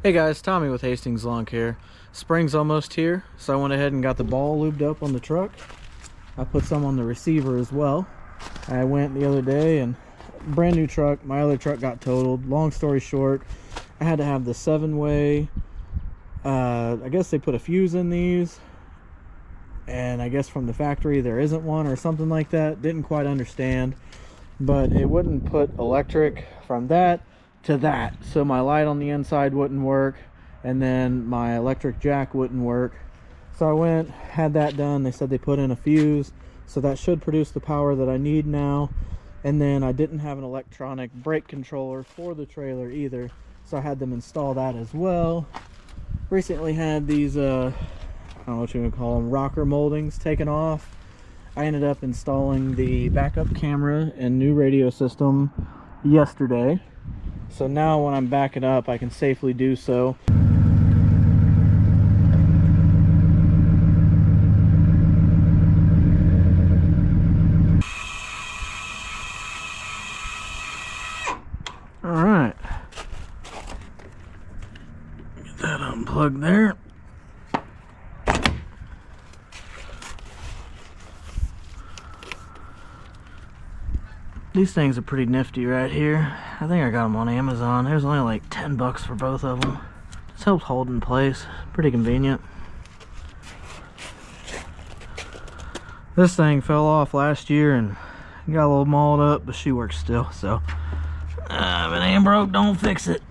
Hey guys, Tommy with Hastings Lawn Care. Spring's almost here, so I went ahead and got the ball lubed up on the truck. I put some on the receiver as well. I went the other day and brand new truck, my other truck got totaled. Long story short, I had to have the 7-way. I guess they put a fuse in these, and I guess from the factory there isn't one or something like that. Didn't quite understand, but it wouldn't put electric from that to that, so my light on the inside wouldn't work, and then my electric jack wouldn't work. So I went, had that done. They said they put in a fuse, so that should produce the power that I need now. And then I didn't have an electronic brake controller for the trailer either, so I had them install that as well. Recently had these I don't know what you would call them, rocker moldings taken off. I ended up installing the backup camera and new radio system yesterday. So now when I'm backing up, I can safely do so. All right. Get that unplugged there. These things are pretty nifty right here. I think I got them on Amazon. There's only like 10 bucks for both of them. Just helps hold in place. Pretty convenient. This thing fell off last year and got a little mauled up, but she works still. So if it ain't broke, don't fix it.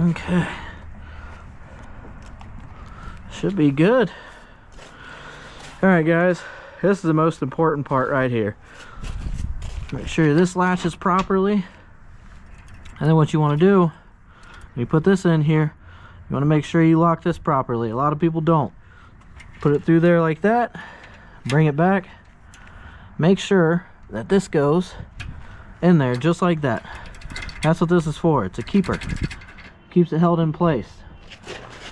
Okay. Should be good. Alright guys, this is the most important part right here. Make sure this latches properly. And then what you want to do, you put this in here, you want to make sure you lock this properly. A lot of people don't. Put it through there like that, bring it back, make sure that this goes in there just like that. That's what this is for. It's a keeper. Keeps it held in place.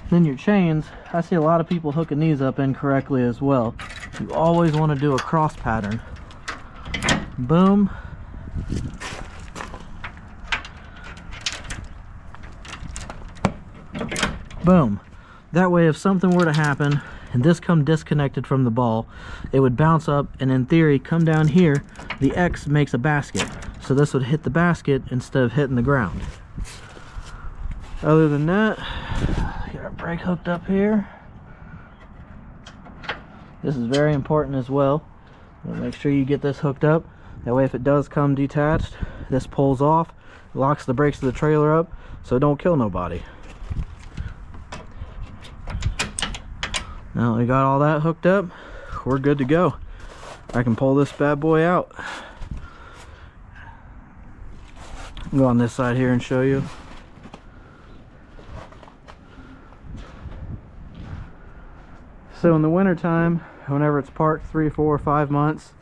Then your chains, I see a lot of people hooking these up incorrectly as well. You always want to do a cross pattern. Boom. Boom. That way if something were to happen and this come disconnected from the ball, it would bounce up and in theory come down here. The X makes a basket, so this would hit the basket instead of hitting the ground. Other than that, get our brake hooked up here. This is very important as well. Make sure you get this hooked up. That way if it does come detached, this pulls off, locks the brakes of the trailer up so it don't kill nobody. Now we got all that hooked up, we're good to go. I can pull this bad boy out. I'll go on this side here and show you. So in the winter time, whenever it's parked 3, 4, 5 months,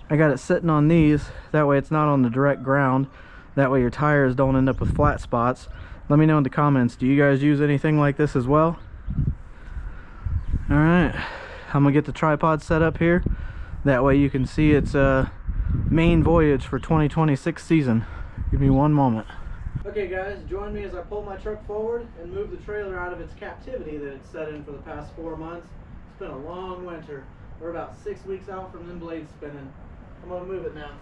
I got it sitting on these. That way it's not on the direct ground. That way your tires don't end up with flat spots. Let me know in the comments, do you guys use anything like this as well? Alright, I'm gonna get the tripod set up here. That way you can see its main voyage for 2026 season. Give me one moment. Okay guys, join me as I pull my truck forward and move the trailer out of its captivity that it's set in for the past 4 months. It's been a long winter. We're about 6 weeks out from them blades spinning. I'm gonna move it now.